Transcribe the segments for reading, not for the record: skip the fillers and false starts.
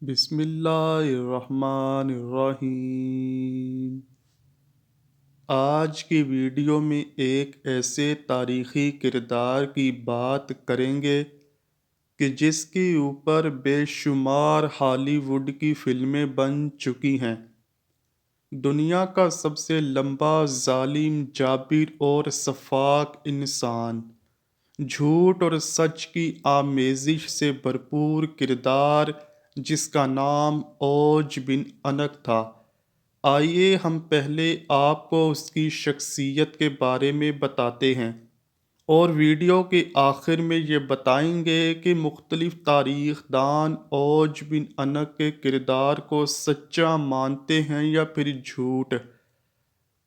بسم اللہ الرحمن الرحیم۔ آج کی ویڈیو میں ایک ایسے تاریخی کردار کی بات کریں گے کہ جس کے اوپر بے شمار ہالی ووڈ کی فلمیں بن چکی ہیں۔ دنیا کا سب سے لمبا ظالم جابر اور شفاق انسان، جھوٹ اور سچ کی آمیزش سے بھرپور کردار جس کا نام اوج بن انق تھا۔ آئیے ہم پہلے آپ کو اس کی شخصیت کے بارے میں بتاتے ہیں اور ویڈیو کے آخر میں یہ بتائیں گے کہ مختلف تاریخ دان اوج بن انق کے کردار کو سچا مانتے ہیں یا پھر جھوٹ۔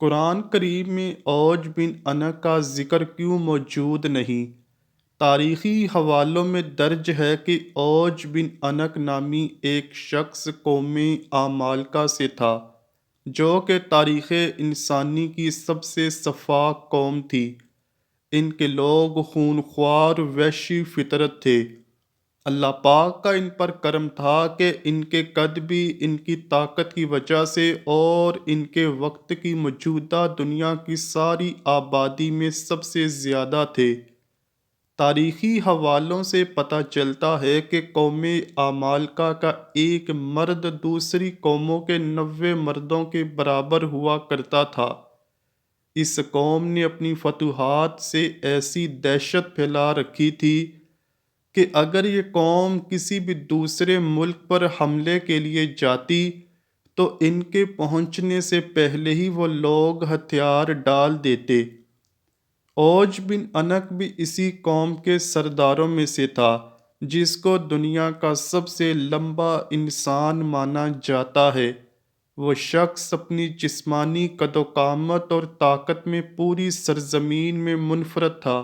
قرآن کریم میں اوج بن انق کا ذکر کیوں موجود نہیں؟ تاریخی حوالوں میں درج ہے کہ اوج بن انق نامی ایک شخص قوم عمالقہ سے تھا، جو کہ تاریخ انسانی کی سب سے شفاق قوم تھی۔ ان کے لوگ خونخوار وحشی فطرت تھے۔ اللہ پاک کا ان پر کرم تھا کہ ان کے قد بھی ان کی طاقت کی وجہ سے اور ان کے وقت کی موجودہ دنیا کی ساری آبادی میں سب سے زیادہ تھے۔ تاریخی حوالوں سے پتہ چلتا ہے کہ قوم عمالقہ کا ایک مرد دوسری قوموں کے 90 مردوں کے برابر ہوا کرتا تھا۔ اس قوم نے اپنی فتوحات سے ایسی دہشت پھیلا رکھی تھی کہ اگر یہ قوم کسی بھی دوسرے ملک پر حملے کے لیے جاتی تو ان کے پہنچنے سے پہلے ہی وہ لوگ ہتھیار ڈال دیتے۔ اوج بن انق بھی اسی قوم کے سرداروں میں سے تھا، جس کو دنیا کا سب سے لمبا انسان مانا جاتا ہے۔ وہ شخص اپنی جسمانی قد و قامت اور طاقت میں پوری سرزمین میں منفرد تھا۔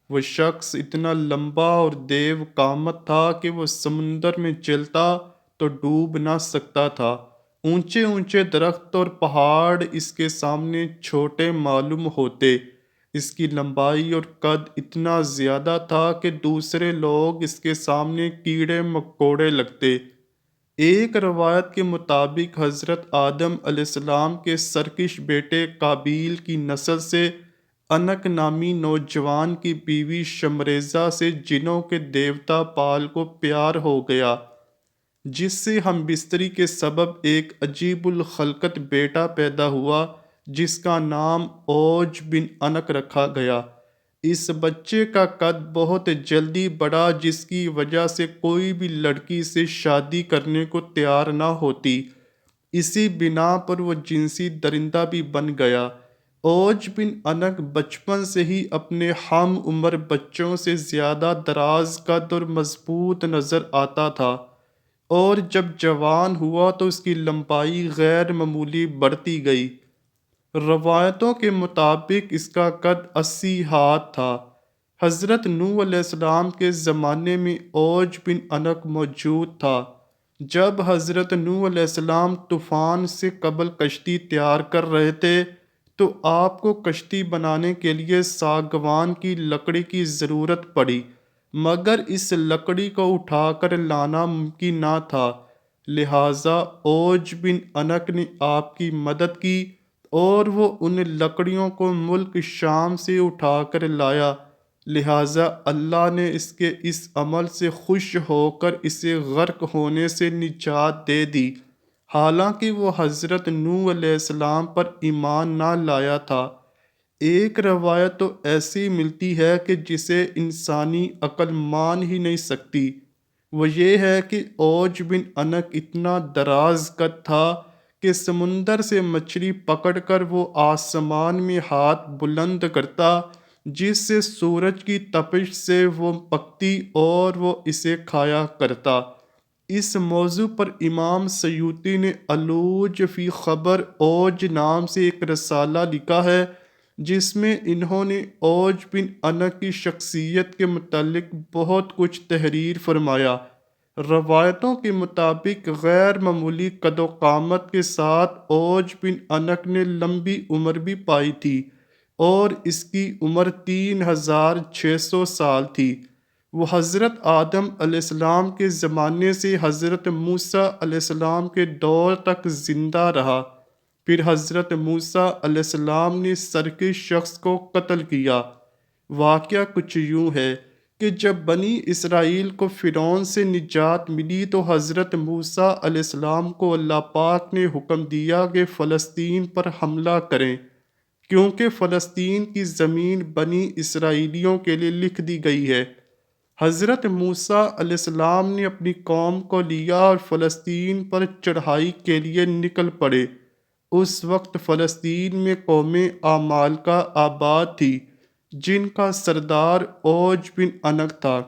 وہ شخص اتنا لمبا اور دیو قامت تھا کہ وہ سمندر میں چلتا تو ڈوب نہ سکتا تھا۔ اونچے اونچے درخت اور پہاڑ اس کے سامنے چھوٹے معلوم ہوتے۔ اس کی لمبائی اور قد اتنا زیادہ تھا کہ دوسرے لوگ اس کے سامنے کیڑے مکوڑے لگتے۔ ایک روایت کے مطابق حضرت آدم علیہ السلام کے سرکش بیٹے قابیل کی نسل سے انق نامی نوجوان کی بیوی شمریزہ سے جنوں کے دیوتا پال کو پیار ہو گیا، جس سے ہم بستری کے سبب ایک عجیب الخلقت بیٹا پیدا ہوا جس کا نام اوج بن انق رکھا گیا۔ اس بچے کا قد بہت جلدی بڑھا، جس کی وجہ سے کوئی بھی لڑکی سے شادی کرنے کو تیار نہ ہوتی۔ اسی بنا پر وہ جنسی درندہ بھی بن گیا۔ اوج بن انق بچپن سے ہی اپنے ہم عمر بچوں سے زیادہ دراز قد اور مضبوط نظر آتا تھا، اور جب جوان ہوا تو اس کی لمبائی غیر معمولی بڑھتی گئی۔ روایتوں کے مطابق اس کا قد 80 ہاتھ تھا۔ حضرت نوح علیہ السلام کے زمانے میں اوج بن انق موجود تھا۔ جب حضرت نوح علیہ السلام طوفان سے قبل کشتی تیار کر رہے تھے تو آپ کو کشتی بنانے کے لیے ساگوان کی لکڑی کی ضرورت پڑی، مگر اس لکڑی کو اٹھا کر لانا ممکن نہ تھا، لہٰذا اوج بن انق نے آپ کی مدد کی اور وہ ان لکڑیوں کو ملک شام سے اٹھا کر لایا۔ لہٰذا اللہ نے اس کے اس عمل سے خوش ہو کر اسے غرق ہونے سے نجات دے دی، حالانکہ وہ حضرت نوح علیہ السلام پر ایمان نہ لایا تھا۔ ایک روایت تو ایسی ملتی ہے کہ جسے انسانی عقل مان ہی نہیں سکتی۔ وہ یہ ہے کہ اوج بن انق اتنا دراز قد تھا کہ سمندر سے مچھلی پکڑ کر وہ آسمان میں ہاتھ بلند کرتا، جس سے سورج کی تپش سے وہ پکتی اور وہ اسے کھایا کرتا۔ اس موضوع پر امام سیوطی نے العلوج فی خبر اوج نام سے ایک رسالہ لکھا ہے، جس میں انہوں نے اوج بن انق کی شخصیت کے متعلق بہت کچھ تحریر فرمایا۔ روایتوں کے مطابق غیر معمولی قد و قامت کے ساتھ اوج بن انق نے لمبی عمر بھی پائی تھی اور اس کی عمر 3600 سال تھی۔ وہ حضرت آدم علیہ السلام کے زمانے سے حضرت موسیٰ علیہ السلام کے دور تک زندہ رہا۔ پھر حضرت موسیٰ علیہ السلام نے سرکش شخص کو قتل کیا۔ واقعہ کچھ یوں ہے کہ جب بنی اسرائیل کو فرعون سے نجات ملی تو حضرت موسیٰ علیہ السلام کو اللہ پاک نے حکم دیا کہ فلسطین پر حملہ کریں، کیونکہ فلسطین کی زمین بنی اسرائیلیوں کے لیے لکھ دی گئی ہے۔ حضرت موسیٰ علیہ السلام نے اپنی قوم کو لیا اور فلسطین پر چڑھائی کے لیے نکل پڑے۔ اس وقت فلسطین میں قوم عمالقہ آباد تھی، جن کا سردار اوج بن عنق تھا۔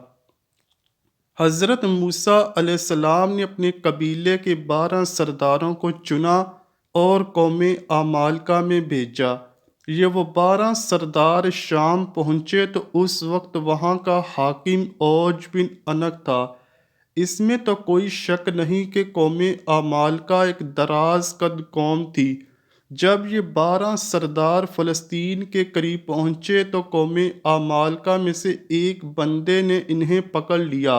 حضرت موسیٰ علیہ السلام نے اپنے قبیلے کے 12 سرداروں کو چنا اور قوم عمالقہ میں بھیجا۔ یہ وہ 12 سردار شام پہنچے تو اس وقت وہاں کا حاکم اوج بن عنق تھا۔ اس میں تو کوئی شک نہیں کہ قوم عمالقہ ایک دراز قد قوم تھی۔ جب یہ 12 سردار فلسطین کے قریب پہنچے تو قوم عمالقہ میں سے ایک بندے نے انہیں پکڑ لیا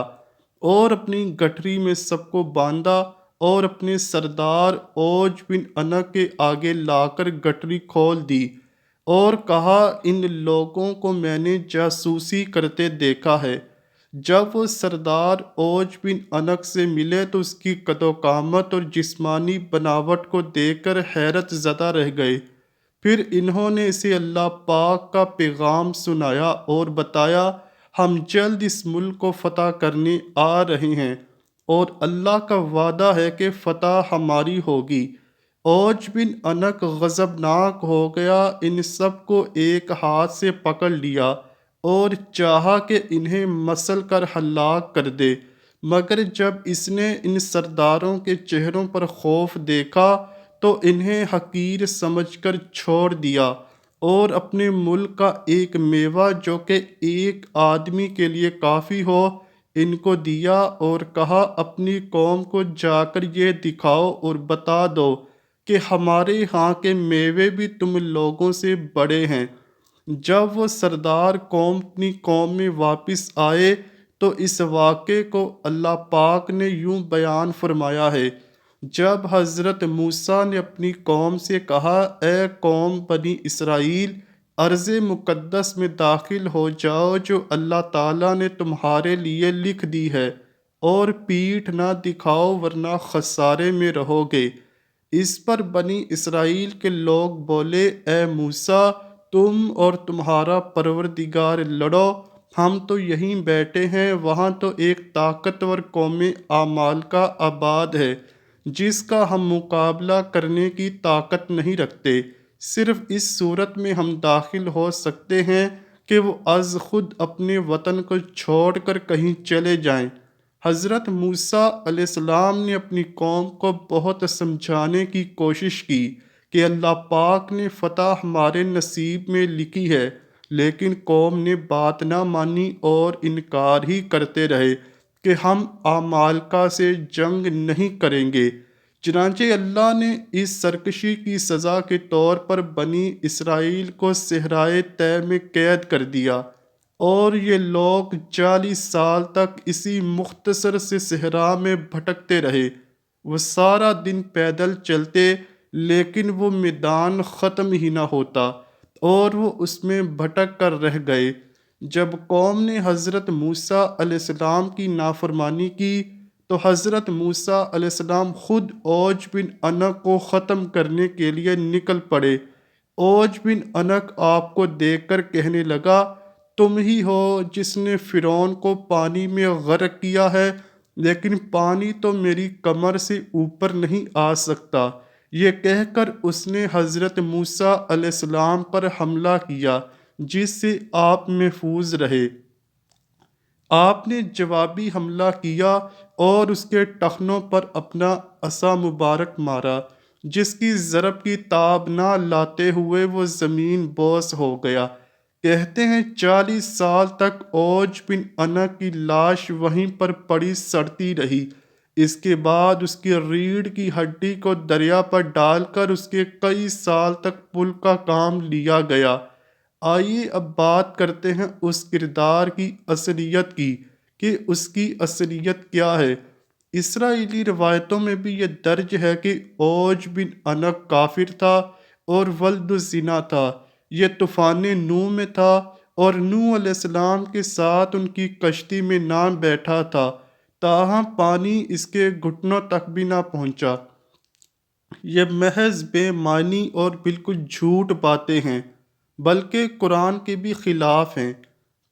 اور اپنی گٹھری میں سب کو باندھا اور اپنے سردار اوج بن عنق کے آگے لا کر گٹھری کھول دی اور کہا، ان لوگوں کو میں نے جاسوسی کرتے دیکھا ہے۔ جب وہ سردار اوج بن عنق سے ملے تو اس کی قد و قامت اور جسمانی بناوٹ کو دیکھ کر حیرت زدہ رہ گئے۔ پھر انہوں نے اسے اللہ پاک کا پیغام سنایا اور بتایا، ہم جلد اس ملک کو فتح کرنے آ رہے ہیں اور اللہ کا وعدہ ہے کہ فتح ہماری ہوگی۔ اوج بن عنق غضبناک ہو گیا، ان سب کو ایک ہاتھ سے پکڑ لیا اور چاہا کہ انہیں مسل کر ہلاک کر دے، مگر جب اس نے ان سرداروں کے چہروں پر خوف دیکھا تو انہیں حقیر سمجھ کر چھوڑ دیا اور اپنے ملک کا ایک میوہ جو کہ ایک آدمی کے لیے کافی ہو ان کو دیا اور کہا، اپنی قوم کو جا کر یہ دکھاؤ اور بتا دو کہ ہمارے ہاں کے میوے بھی تم لوگوں سے بڑے ہیں۔ جب وہ سردار اپنی قوم میں واپس آئے تو اس واقعے کو اللہ پاک نے یوں بیان فرمایا ہے، جب حضرت موسیٰ نے اپنی قوم سے کہا، اے قوم بنی اسرائیل، ارض مقدس میں داخل ہو جاؤ جو اللہ تعالیٰ نے تمہارے لیے لکھ دی ہے، اور پیٹھ نہ دکھاؤ ورنہ خسارے میں رہو گے۔ اس پر بنی اسرائیل کے لوگ بولے، اے موسیٰ، تم اور تمہارا پروردگار لڑو، ہم تو یہیں بیٹھے ہیں۔ وہاں تو ایک طاقتور قوم عمالقہ آباد ہے جس کا ہم مقابلہ کرنے کی طاقت نہیں رکھتے۔ صرف اس صورت میں ہم داخل ہو سکتے ہیں کہ وہ از خود اپنے وطن کو چھوڑ کر کہیں چلے جائیں۔ حضرت موسیٰ علیہ السلام نے اپنی قوم کو بہت سمجھانے کی کوشش کی کہ اللہ پاک نے فتح ہمارے نصیب میں لکھی ہے، لیکن قوم نے بات نہ مانی اور انکار ہی کرتے رہے کہ ہم عمالقہ سے جنگ نہیں کریں گے۔ چنانچہ اللہ نے اس سرکشی کی سزا کے طور پر بنی اسرائیل کو صحرائے طے میں قید کر دیا، اور یہ لوگ 40 سال تک اسی مختصر سے صحرا میں بھٹکتے رہے۔ وہ سارا دن پیدل چلتے لیکن وہ میدان ختم ہی نہ ہوتا اور وہ اس میں بھٹک کر رہ گئے۔ جب قوم نے حضرت موسیٰ علیہ السلام کی نافرمانی کی تو حضرت موسیٰ علیہ السلام خود اوج بن عنق کو ختم کرنے کے لیے نکل پڑے۔ اوج بن عنق آپ کو دیکھ کر کہنے لگا، تم ہی ہو جس نے فرعون کو پانی میں غرق کیا ہے، لیکن پانی تو میری کمر سے اوپر نہیں آ سکتا۔ یہ کہہ کر اس نے حضرت موسیٰ علیہ السلام پر حملہ کیا، جس سے آپ محفوظ رہے۔ آپ نے جوابی حملہ کیا اور اس کے ٹخنوں پر اپنا عصا مبارک مارا، جس کی ضرب کی تاب نہ لاتے ہوئے وہ زمین بوس ہو گیا۔ کہتے ہیں 40 سال تک اوج بن عنق کی لاش وہیں پر پڑی سڑتی رہی۔ اس کے بعد اس کی ریڑھ کی ہڈی کو دریا پر ڈال کر اس کے کئی سال تک پل کا کام لیا گیا۔ آئیے اب بات کرتے ہیں اس کردار کی اصلیت کی کہ اس کی اصلیت کیا ہے۔ اسرائیلی روایتوں میں بھی یہ درج ہے کہ اوج بن انق کافر تھا اور ولد الزنا تھا۔ یہ طوفان نوح میں تھا اور نوح علیہ السلام کے ساتھ ان کی کشتی میں نہ بیٹھا تھا، تاہم پانی اس کے گھٹنوں تک بھی نہ پہنچا۔ یہ محض بے معنی اور بالکل جھوٹ باتیں ہیں، بلکہ قرآن کے بھی خلاف ہیں۔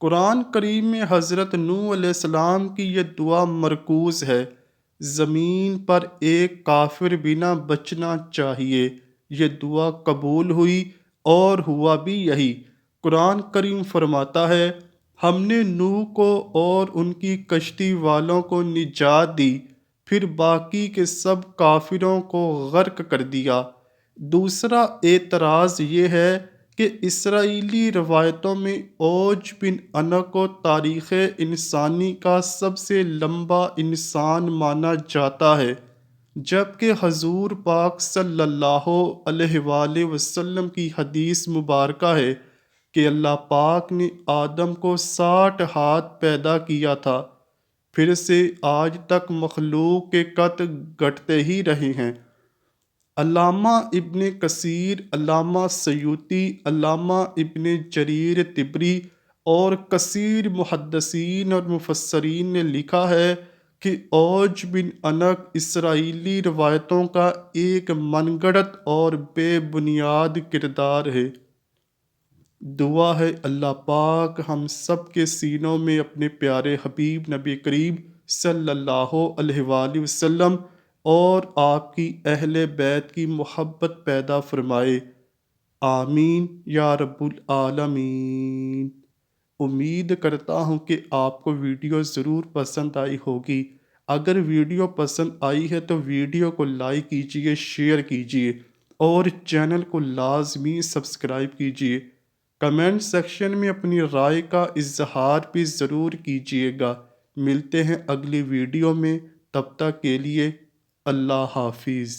قرآن کریم میں حضرت نوح علیہ السلام کی یہ دعا مرکوز ہے، زمین پر ایک کافر بھی نہ بچنا چاہیے۔ یہ دعا قبول ہوئی اور ہوا بھی یہی۔ قرآن کریم فرماتا ہے، ہم نے نوح کو اور ان کی کشتی والوں کو نجات دی، پھر باقی کے سب کافروں کو غرق کر دیا۔ دوسرا اعتراض یہ ہے کہ اسرائیلی روایتوں میں اوج بن انق کو تاریخ انسانی کا سب سے لمبا انسان مانا جاتا ہے، جبکہ حضور پاک صلی اللہ علیہ وآلہ وسلم کی حدیث مبارکہ ہے کہ اللہ پاک نے آدم کو 60 ہاتھ پیدا کیا تھا، پھر سے آج تک مخلوق کے قد گھٹتے ہی رہے ہیں۔ علامہ ابن کثیر، علامہ سیوطی، علامہ ابن جریر طبری اور کثیر محدثین اور مفسرین نے لکھا ہے کہ اوج بن انق اسرائیلی روایتوں کا ایک من گھڑت اور بے بنیاد کردار ہے۔ دعا ہے اللہ پاک ہم سب کے سینوں میں اپنے پیارے حبیب نبی کریم صلی اللہ علیہ وآلہ وسلم اور آپ کی اہل بیت کی محبت پیدا فرمائے، آمین یا رب العالمین۔ امید کرتا ہوں کہ آپ کو ویڈیو ضرور پسند آئی ہوگی۔ اگر ویڈیو پسند آئی ہے تو ویڈیو کو لائک کیجئے، شیئر کیجئے اور چینل کو لازمی سبسکرائب کیجئے۔ کمنٹ سیکشن میں اپنی رائے کا اظہار بھی ضرور کیجئے گا۔ ملتے ہیں اگلی ویڈیو میں، تب تک کے لیے اللہ حافظ۔